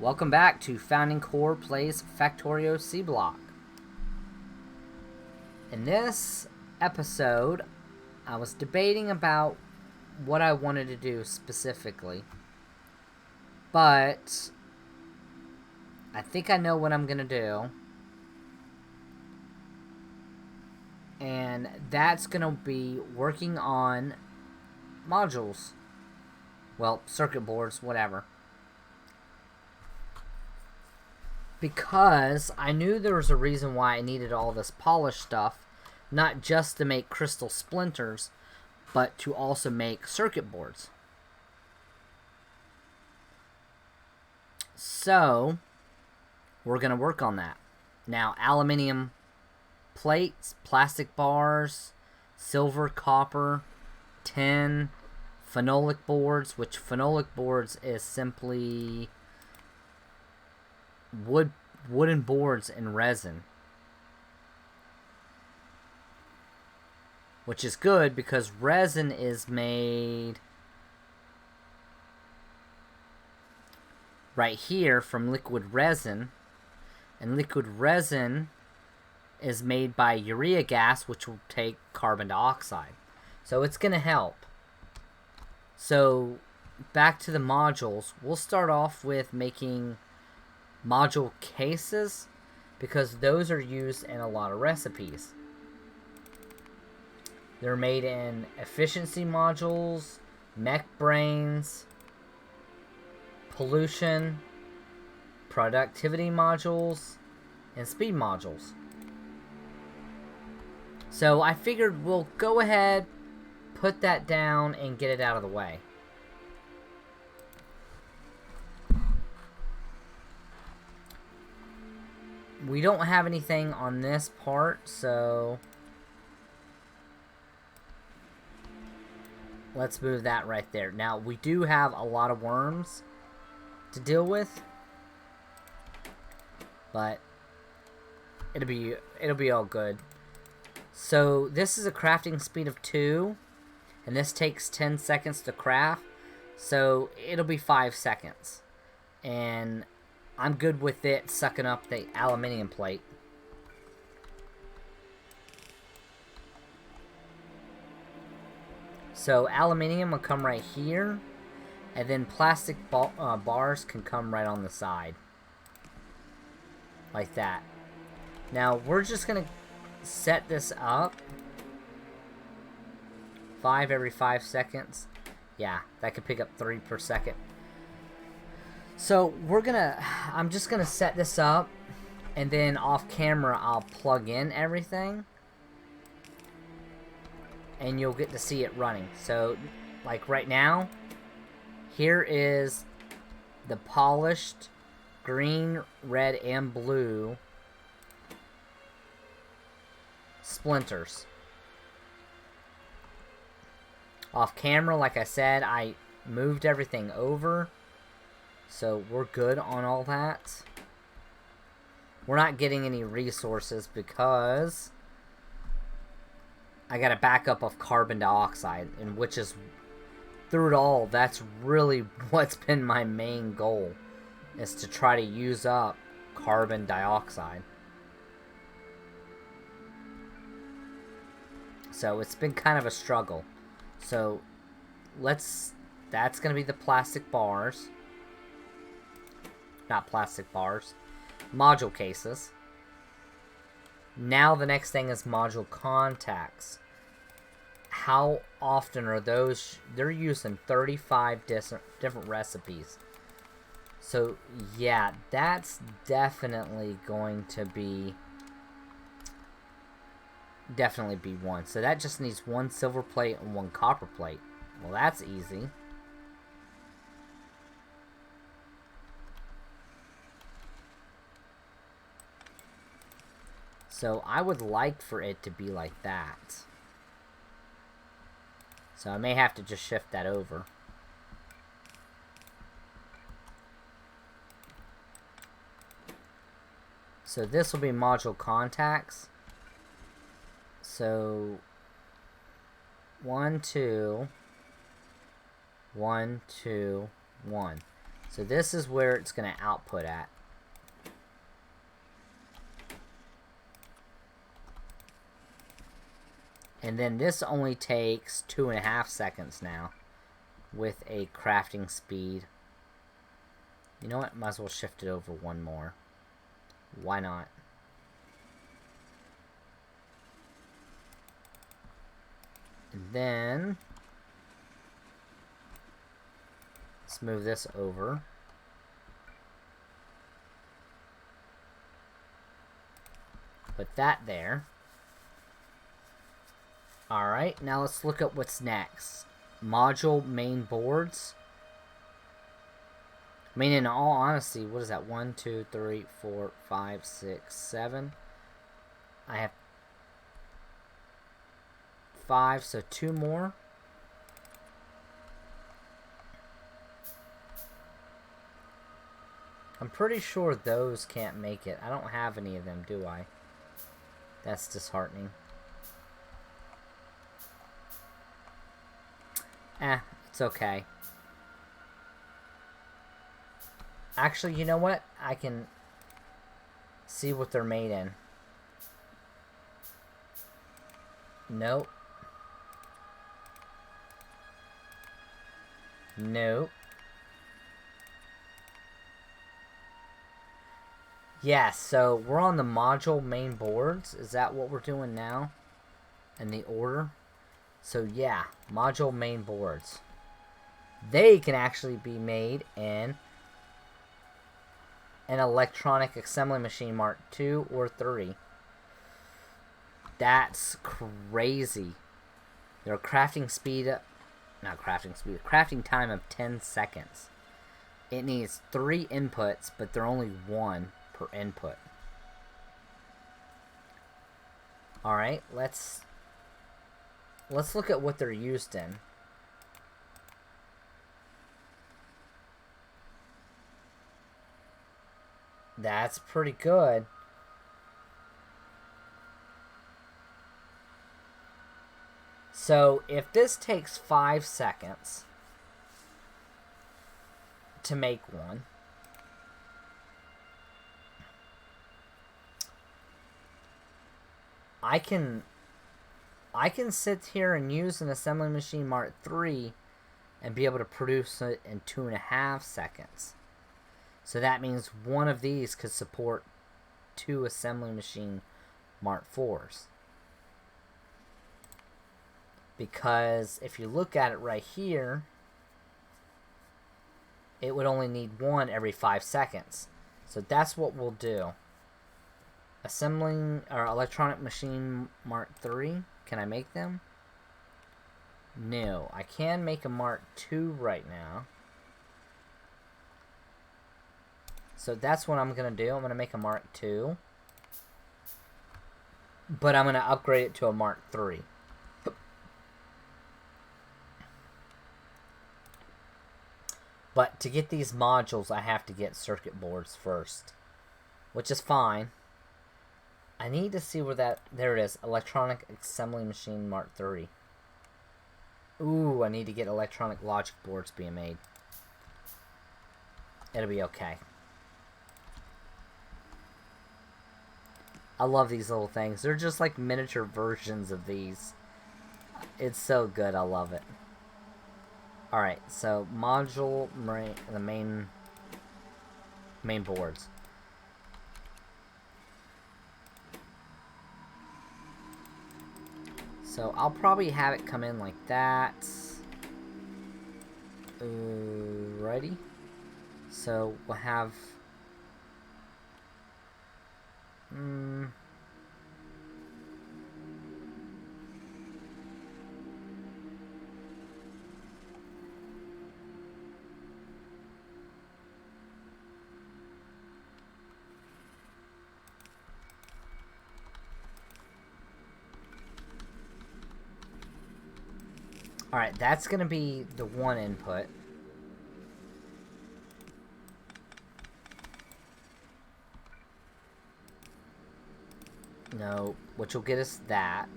Welcome back to Founding Core Plays Factorio Seablock. In this episode, I was debating about what I wanted to do specifically, but I think I know what I'm going to do, and that's going to be working on modules. Well, circuit boards, whatever. Because I knew there was a reason why I needed all this polished stuff, not just to make crystal splinters, but to also make circuit boards. So, we're going to work on that. Now, aluminium plates, plastic bars, silver, copper, tin, phenolic boards, which phenolic boards is simply wooden boards in resin, which is good because resin is made right here from liquid resin, and liquid resin is made by urea gas, which will take carbon dioxide, so it's going to help. So back to the modules, we'll start off with making module cases, because those are used in a lot of recipes. They're made in efficiency modules, mech brains, pollution, productivity modules, and speed modules. So I figured we'll go ahead, put that down, and get it out of the way. We don't have anything on this part, so let's move that right there. Now, we do have a lot of worms to deal with, but it'll be all good. So, this is a crafting speed of 2, and this takes 10 seconds to craft, so it'll be 5 seconds. And I'm good with it sucking up the aluminium plate. So aluminium will come right here, and then plastic bars can come right on the side. Like that. Now we're just going to set this up 5 every 5 seconds. Yeah, that could pick up 3 per second. So I'm just gonna set this up, and then off camera I'll plug in everything, and you'll get to see it running. So, like right now, here is the polished green, red, and blue splinters. Off camera, like I said, I moved everything over. So we're good on all that. We're not getting any resources because I got a backup of carbon dioxide, and which is, through it all, that's really what's been my main goal, is to try to use up carbon dioxide. So it's been kind of a struggle. So that's going to be the plastic bars. Not plastic bars, module cases. Now the next thing is module contacts. How often are those? They're using 35 different recipes. So yeah, that's definitely going to be one. So that just needs 1 silver plate and 1 copper plate. Well, that's easy. So I would like for it to be like that. So I may have to just shift that over. So this will be module contacts. So 1, 2, 1, 2, 1. So this is where it's going to output at. And then this only takes 2.5 seconds now with a crafting speed. You know what? Might as well shift it over one more. Why not? And then let's move this over. Put that there. Alright, now let's look at what's next. Module main boards. I mean, in all honesty, what is that? 1, 2, 3, 4, 5, 6, 7. I have 5, so 2 more. I'm pretty sure those can't make it. I don't have any of them, do I? That's disheartening. It's okay. Actually, you know what? I can see what they're made in. Nope. Nope. Yeah, so we're on the module main boards. Is that what we're doing now? In the order? So yeah, module main boards. They can actually be made in an electronic assembly machine Mark II or III. That's crazy. Their crafting speed, crafting time of 10 seconds. It needs 3 inputs, but they're only 1 per input. Alright, let's look at what they're used in. That's pretty good. So, if this takes 5 seconds to make one, I can sit here and use an assembly machine Mark III and be able to produce it in 2.5 seconds. So that means one of these could support 2 assembly machine Mark IVs. Because if you look at it right here, it would only need 1 every 5 seconds. So that's what we'll do. Assembling or electronic machine Mark III. Can I make them? No. I can make a Mark II right now. So that's what I'm going to do. I'm going to make a Mark II. But I'm going to upgrade it to a Mark III. But to get these modules, I have to get circuit boards first. Which is fine. I need to see where that... There it is. Electronic Assembly Machine Mark III. Ooh, I need to get electronic logic boards being made. It'll be okay. I love these little things. They're just like miniature versions of these. It's so good. I love it. Alright, so module, the main boards. So I'll probably have it come in like that. Ready? So we'll have... Alright, that's going to be the 1 input. No, which will get us that.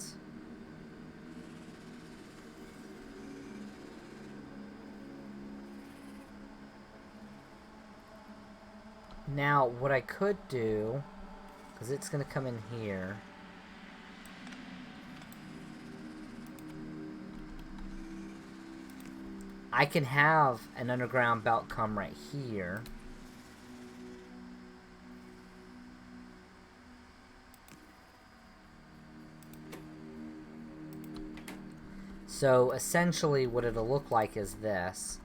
Now, what I could do, because it's going to come in here. I can have an underground belt come right here. So essentially what it'll look like is this.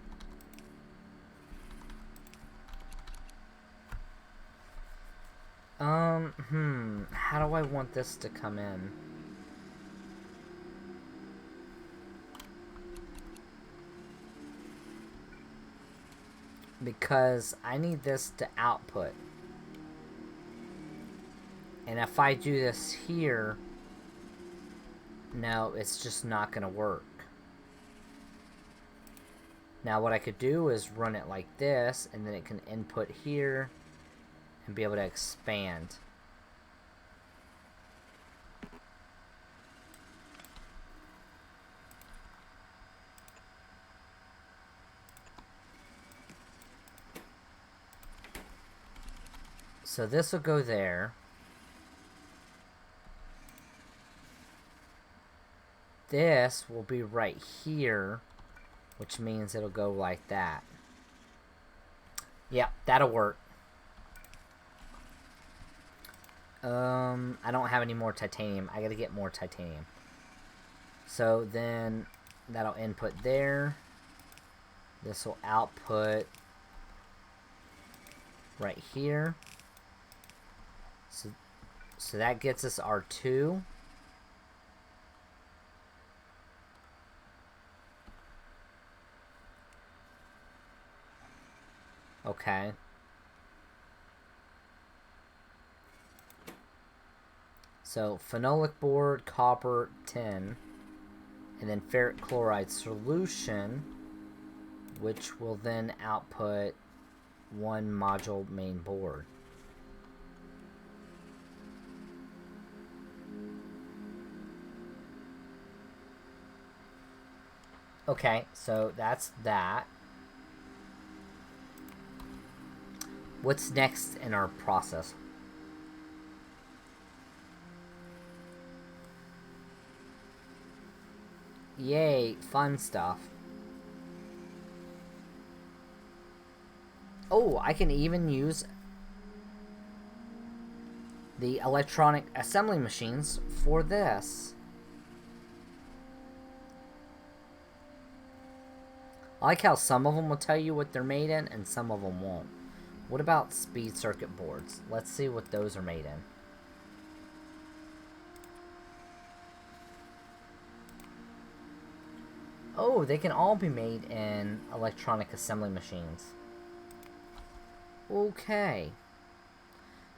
How do I want this to come in? Because I need this to output. And if I do this here, no, it's just not going to work. Now what I could do is run it like this, and then it can input here and be able to expand. So this will go there. This will be right here, which means it'll go like that. Yeah, that'll work. I don't have any more titanium. I gotta get more titanium. So then that'll input there. This will output right here. So that gets us our 2. Okay. So phenolic board, copper, tin, and then ferric chloride solution, which will then output 1 module main board. Okay, so that's that. What's next in our process? Yay, fun stuff. Oh, I can even use the electronic assembly machines for this. I like how some of them will tell you what they're made in and some of them won't. What about speed circuit boards? Let's see what those are made in. Oh, they can all be made in electronic assembly machines. Okay.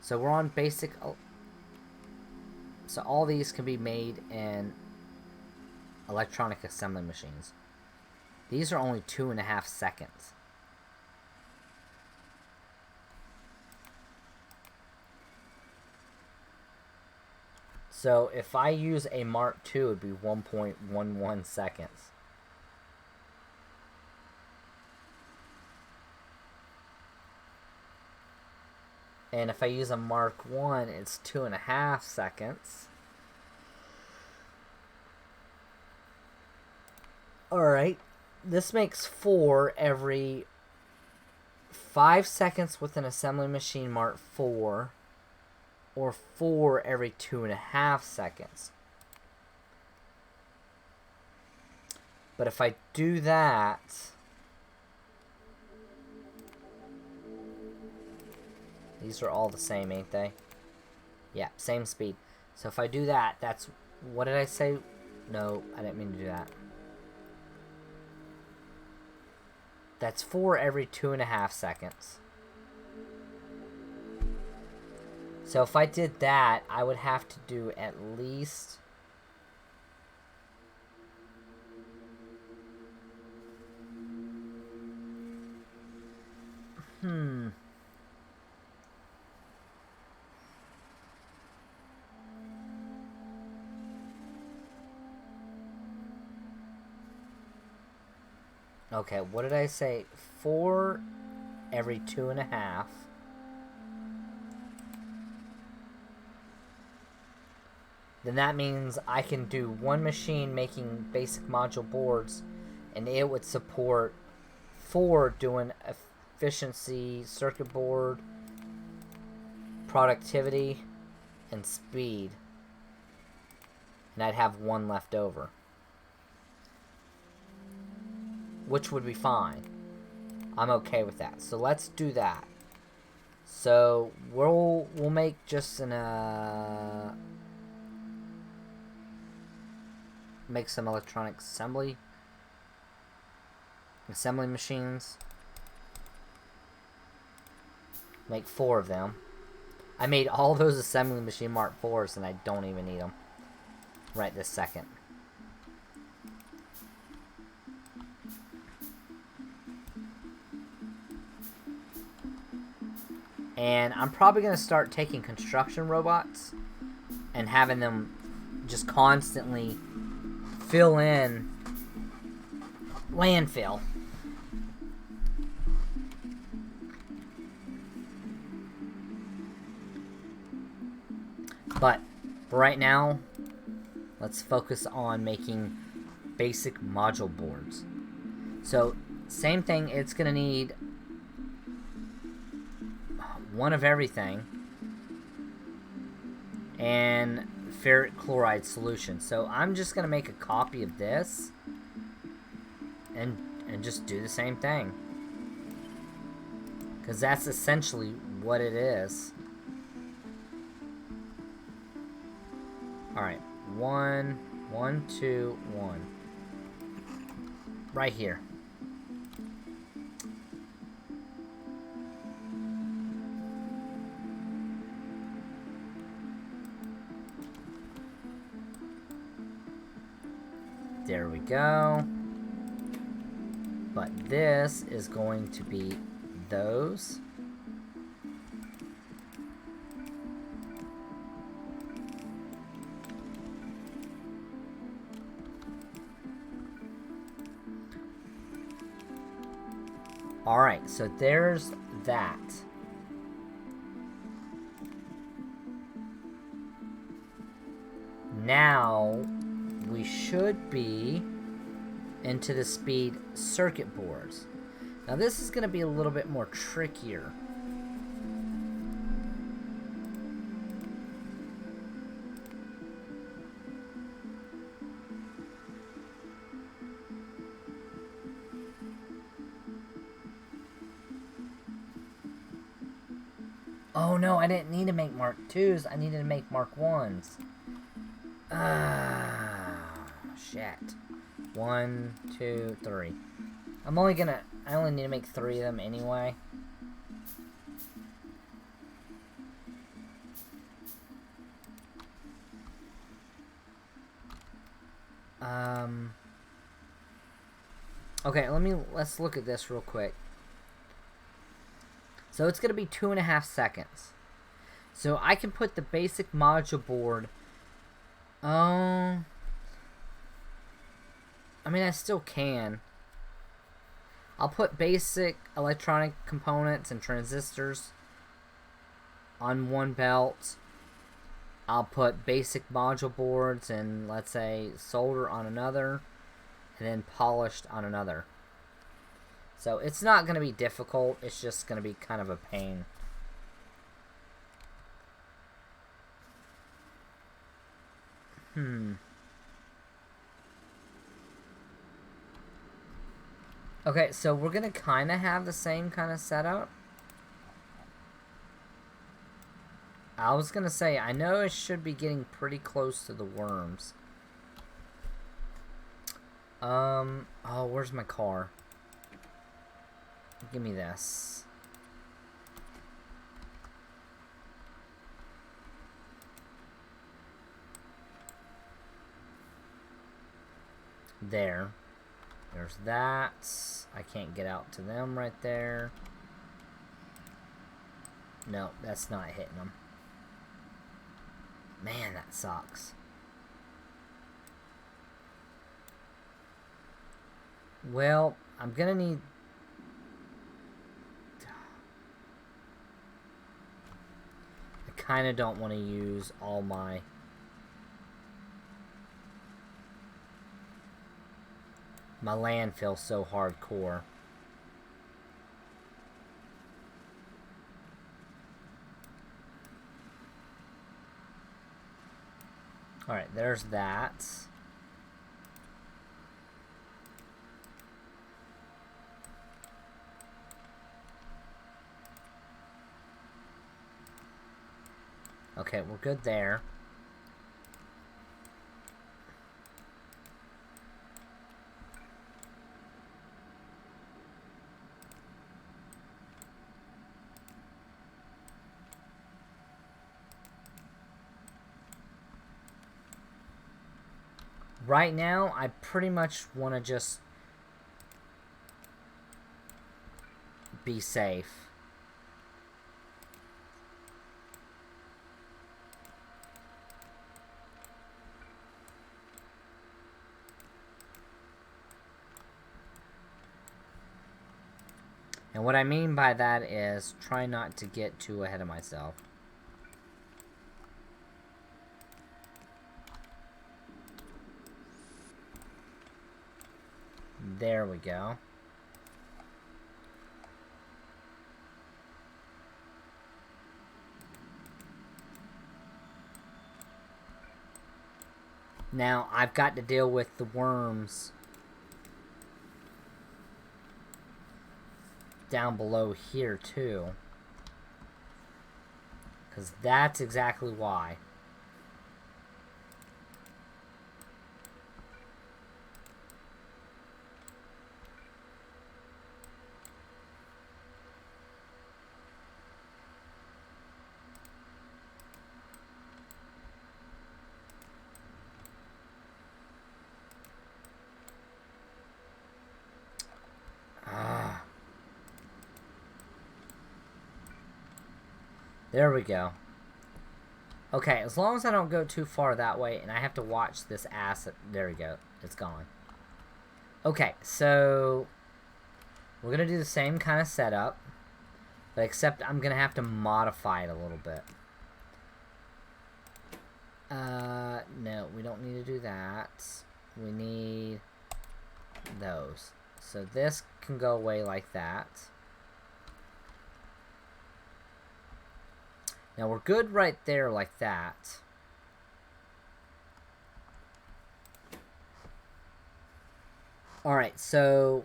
So we're on basic... So all these can be made in electronic assembly machines. These are only 2.5 seconds. So if I use a Mark II, it would be 1.11 seconds. And if I use a Mark I, it's 2.5 seconds. Alright, this makes 4 every 5 seconds with an assembly machine Mark IV, or 4 every 2.5 seconds. But if I do that, these are all the same, ain't they? Yeah, same speed. So if I do that, that's... What did I say? No, I didn't mean to do that. That's 4 every 2.5 seconds. So if I did that, I would have to do at least... Okay, what did I say? 4 every 2.5. then that means I can do one machine making basic module boards, and it would support 4 doing efficiency, circuit board, productivity, and speed. And I'd have 1 left over, which would be fine. I'm okay with that. So let's do that. So we'll make just an make some electronic assembly machines. Make 4 of them. I made all those assembly machine Mark IVs, and I don't even need them right this second. And I'm probably going to start taking construction robots and having them just constantly fill in landfill. But for right now, let's focus on making basic module boards. So, same thing, it's going to need 1 of everything and ferric chloride solution. So I'm just going to make a copy of this and just do the same thing, because that's essentially what it is. Alright, 1, 1, 2, 1. Right here. There we go. But this is going to be those. Alright, so there's that. Now we should be into the speed circuit boards. Now this is going to be a little bit more trickier. Oh no, I didn't need to make Mark IIs, I needed to make Mark Is. Shit. 1, 2, 3. I only need to make 3 of them anyway. Okay, let's look at this real quick. So it's gonna be 2.5 seconds. So I can put the basic module board. I mean, I still can. I'll put basic electronic components and transistors on one belt. I'll put basic module boards and, let's say, solder on another, and then polished on another. So it's not going to be difficult, it's just going to be kind of a pain. Okay, so we're going to kind of have the same kind of setup. I was going to say, I know it should be getting pretty close to the worms. Oh, where's my car? Give me this. There's that. I can't get out to them right there. No, that's not hitting them. Man, that sucks. Well, I'm gonna need... I kinda don't want to use all my My land feels so hardcore. Alright, there's that. Okay, we're good there. Right now, I pretty much want to just be safe. And what I mean by that is try not to get too ahead of myself. There we go. Now, I've got to deal with the worms down below here, too. Because that's exactly why. There we go. Okay, as long as I don't go too far that way, and I have to watch this asset. There we go. It's gone. Okay, so we're going to do the same kind of setup, but except I'm going to have to modify it a little bit. No, we don't need to do that. We need those. So this can go away like that. Now we're good right there like that. Alright, so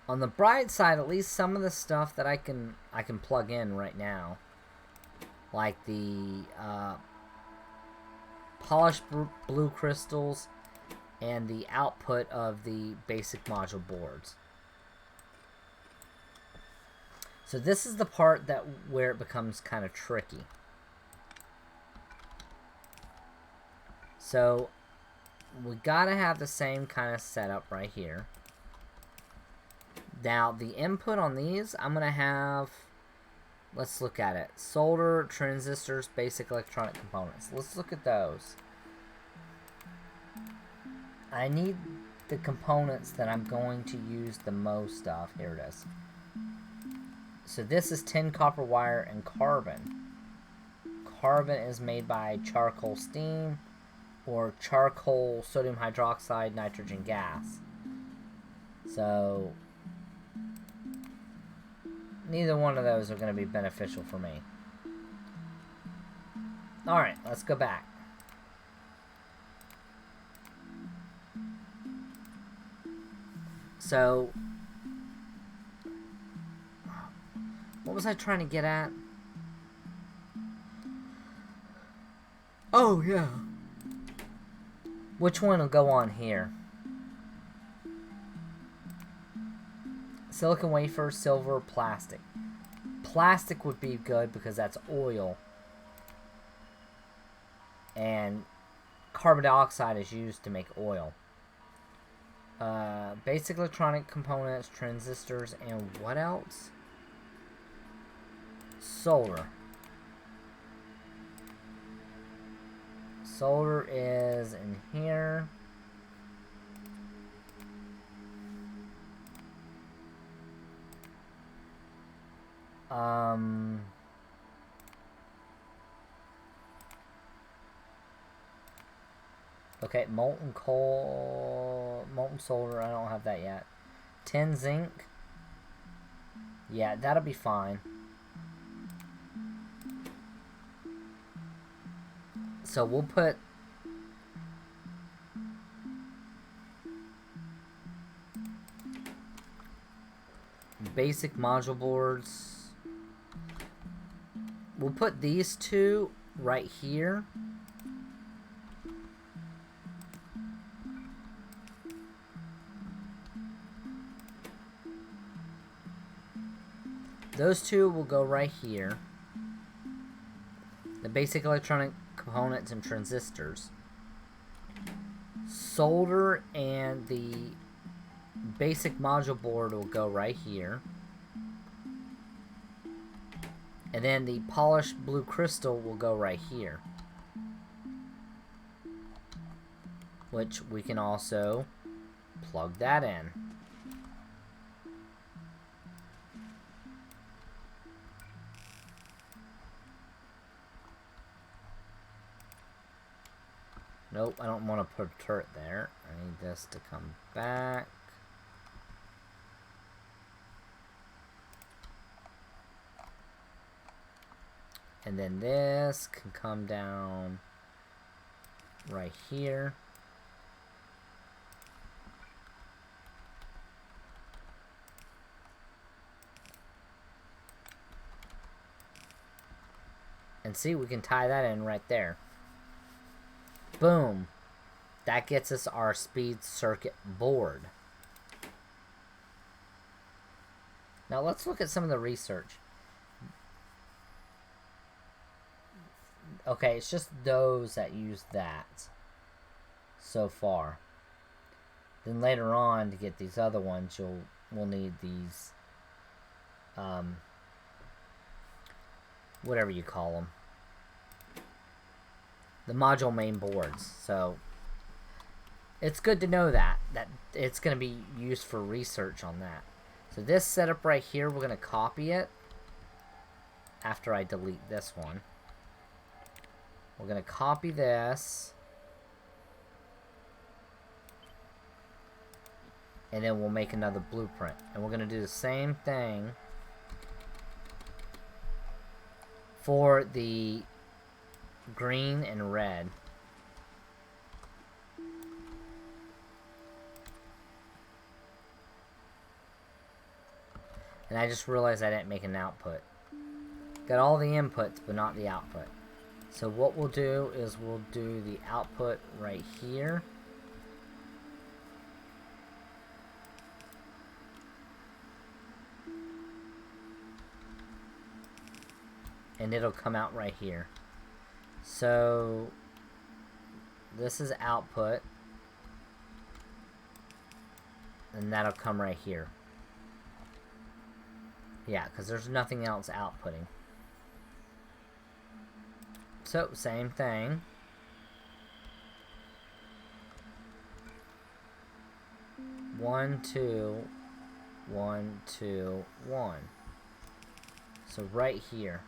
on the bright side, at least some of the stuff that I can plug in right now, like the polished blue crystals and the output of the basic module boards. So this is the part that where it becomes kind of tricky. So we gotta have the same kind of setup right here. Now the input on these, I'm gonna have, let's look at it. Solder, transistors, basic electronic components. Let's look at those. I need the components that I'm going to use the most of. Here it is. So this is tin, copper wire, and carbon. Carbon is made by charcoal steam or charcoal sodium hydroxide nitrogen gas. So neither one of those are going to be beneficial for me. Alright, let's go back. So what was I trying to get at? Oh, yeah. Which one will go on here? Silicon wafer, silver, plastic. Plastic would be good because that's oil. And carbon dioxide is used to make oil. Basic electronic components, transistors, and what else? Solder. Solder is in here. Okay, molten coal, molten solder, I don't have that yet. 10 zinc. Yeah, that'll be fine. So we'll put... basic module boards. We'll put these two right here. Those two will go right here. The basic electronic components and transistors. Solder and the basic module board will go right here. And then the polished blue crystal will go right here. Which we can also plug that in. Nope, I don't want to put a turret there. I need this to come back. And then this can come down right here. And see, we can tie that in right there. Boom. That gets us our speed circuit board. Now let's look at some of the research. Okay, it's just those that use that so far. Then later on, to get these other ones, we'll need these, whatever you call them, the module main boards. So it's good to know that it's going to be used for research on that. So this setup right here, we're going to copy it after I delete this one. We're going to copy this. And then we'll make another blueprint. And we're going to do the same thing for the green and red. And I just realized I didn't make an output. Got all the inputs, but not the output. So what we'll do is we'll do the output right here. And it'll come out right here. So this is output. And that'll come right here. Yeah, because there's nothing else outputting. So, same thing. One, two, 1, 2, 1. So right here.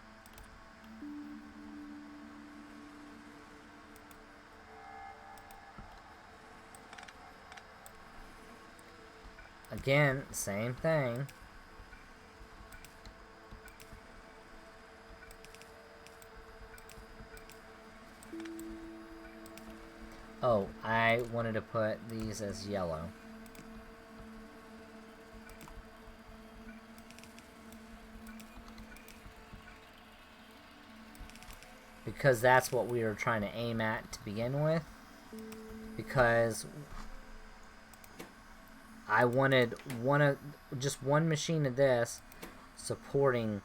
Again, same thing. Oh, I wanted to put these as yellow. Because that's what we were trying to aim at to begin with. Because I wanted just one machine of this supporting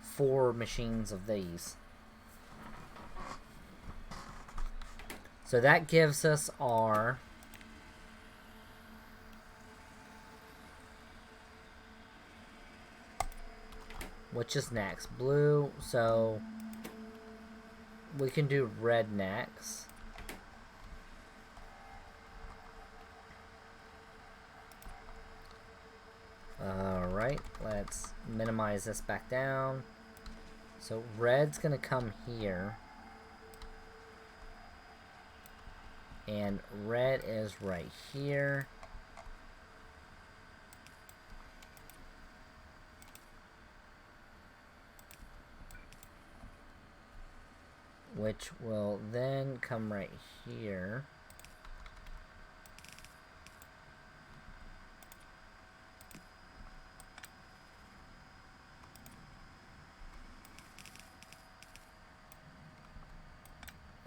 4 machines of these. So that gives us our which is next? Blue, so we can do red next. Alright, let's minimize this back down. So red's gonna come here. And red is right here. Which will then come right here.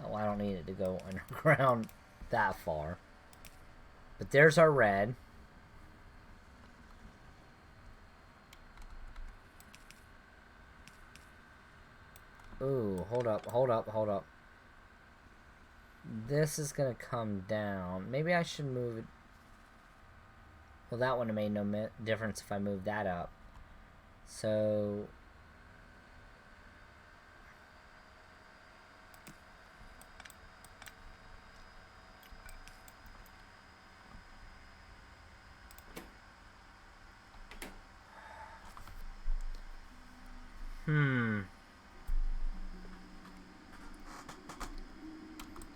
Oh, I don't need it to go underground that far. But there's our red. Ooh, hold up, hold up, hold up. This is gonna come down. Maybe I should move it. Well, that would have made no difference if I moved that up. So...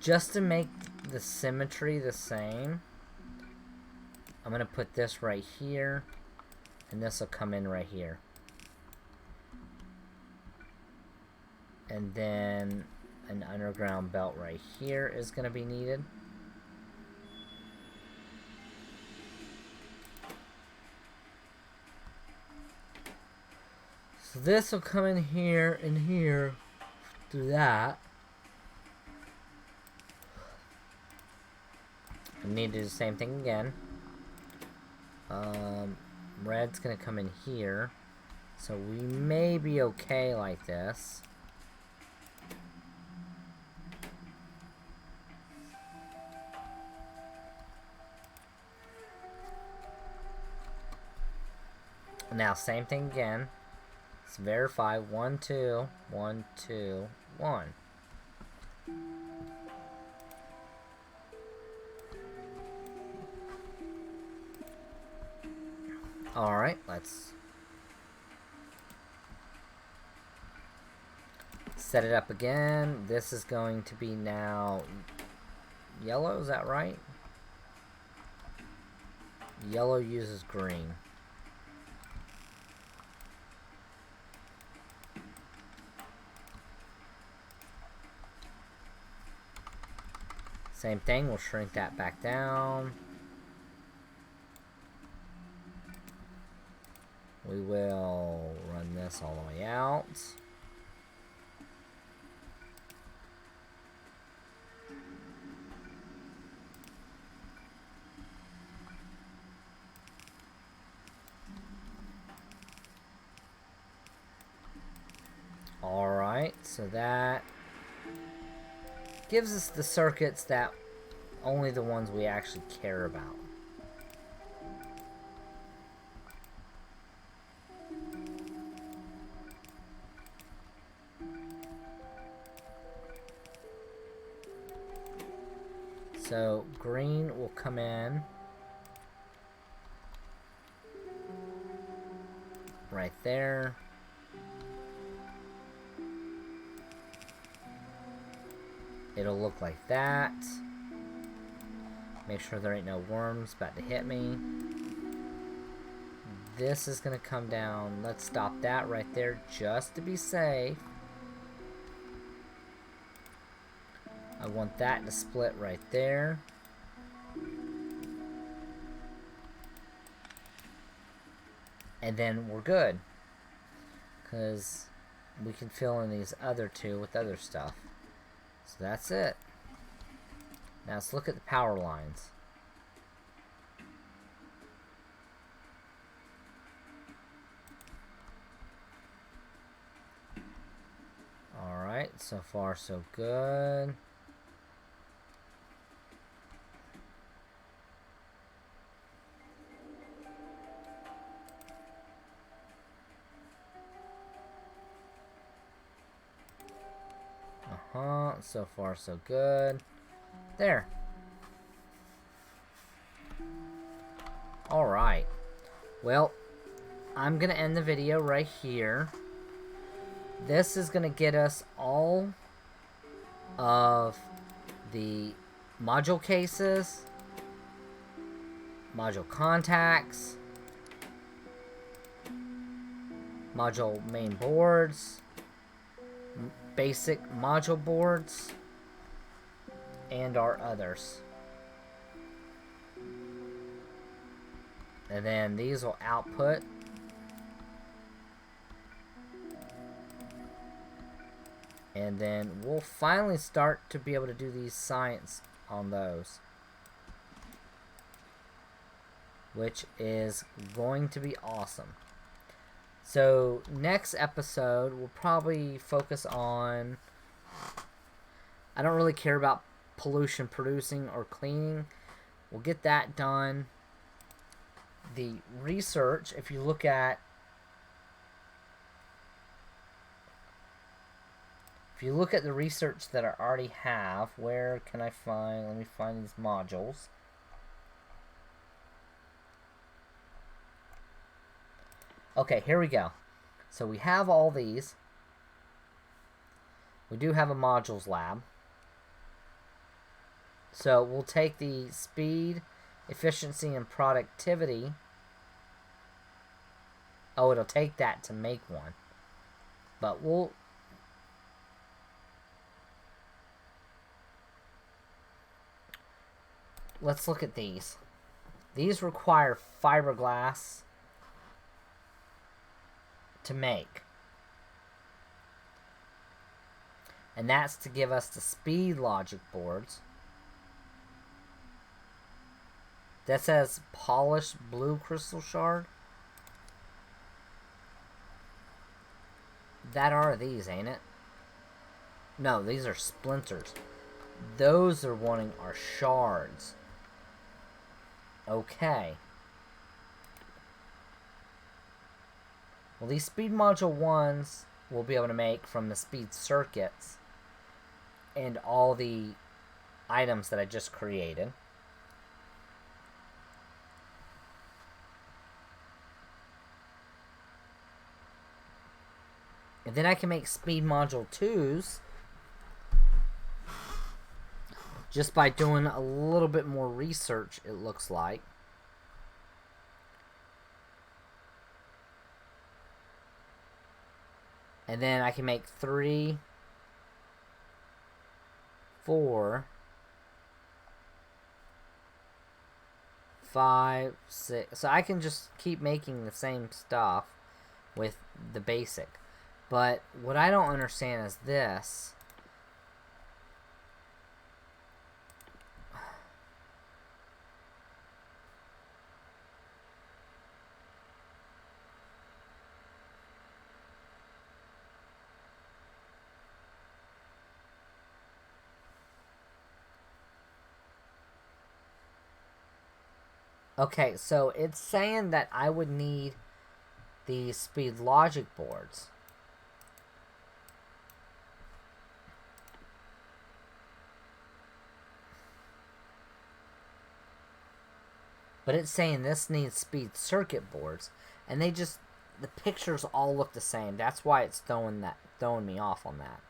Just to make the symmetry the same, I'm going to put this right here, and this will come in right here. And then an underground belt right here is going to be needed. So this will come in here and here through that. I need to do the same thing again. Red's gonna come in here. So we may be okay like this. Now, same thing again. Let's verify. 1, 2, 1, 2, 1. Alright, let's set it up again. This is going to be now yellow, is that right? Yellow uses green. Same thing, we'll shrink that back down. We will run this all the way out. Alright, so that gives us the circuits that only the ones we actually care about. So green will come in right there. It'll look like that. Make sure there ain't no worms about to hit me. This is gonna come down. Let's stop that right there just to be safe. I want that to split right there. And then we're good. Because we can fill in these other two with other stuff. So that's it. Now let's look at the power lines. Alright, so far so good. So far so good. There. Alright. Well, I'm going to end the video right here. This is going to get us all of the module cases, module contacts, module main boards, basic module boards, and our others. And then these will output. And then we'll finally start to be able to do these science on those, which is going to be awesome. So next episode we'll probably focus on, I don't really care about pollution producing or cleaning. We'll get that done. The research, if you look at the research that I already have, where can I find, let me find these modules. Okay, here we go. So we have all these. We do have a modules lab. So we'll take the speed, efficiency, and productivity. Oh, it'll take that to make one. But we'll... Let's look at these. These require fiberglass to make. And that's to give us the speed logic boards. That says polished blue crystal shard. That are these, ain't it? No, these are splinters. Those are wanting our shards. Okay. Well, these speed module 1s we'll be able to make from the speed circuits and all the items that I just created. And then I can make speed module 2s just by doing a little bit more research, it looks like. And then I can make 3, 4, 5, 6. So I can just keep making the same stuff with the basic. But what I don't understand is this. Okay, so it's saying that I would need the speed logic boards. But it's saying this needs speed circuit boards, and they just, the pictures all look the same. That's why it's throwing me off on that.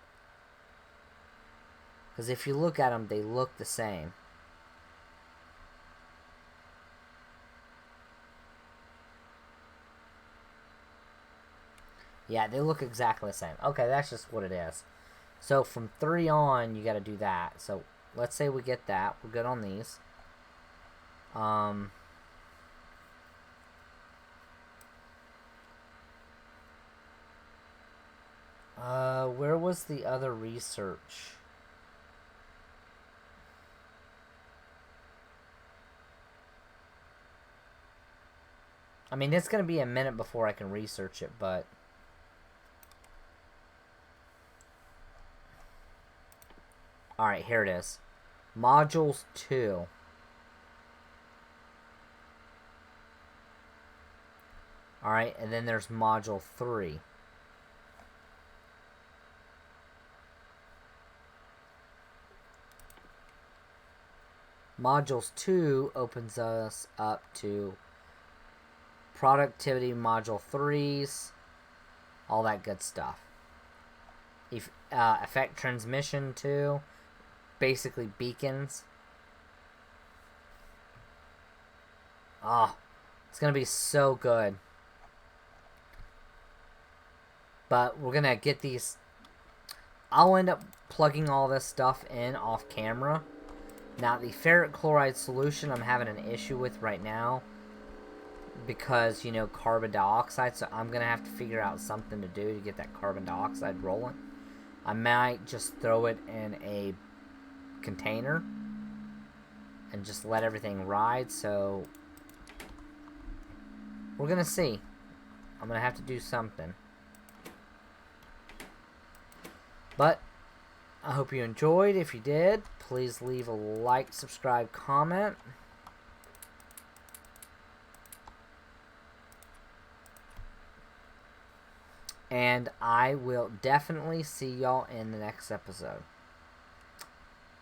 Because if you look at them, they look the same. Yeah, they look exactly the same. Okay, that's just what it is. So from 3 on, you got to do that. So let's say we get that. We're good on these. Where was the other research? I mean, it's going to be a minute before I can research it, but... Alright, here it is. Modules 2. Alright, and then there's Module 3. Modules 2 opens us up to productivity module 3s, all that good stuff. Effect transmission too, basically beacons. Oh, it's gonna be so good. But we're gonna get these. I'll end up plugging all this stuff in off camera. Now the ferric chloride solution I'm having an issue with right now because, you know, carbon dioxide, so I'm gonna have to figure out something to do to get that carbon dioxide rolling. I might just throw it in a container and just let everything ride, so we're gonna see. I'm gonna have to do something. But I hope you enjoyed. If you did, please leave a like, subscribe, comment. And I will definitely see y'all in the next episode.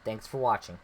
Thanks for watching.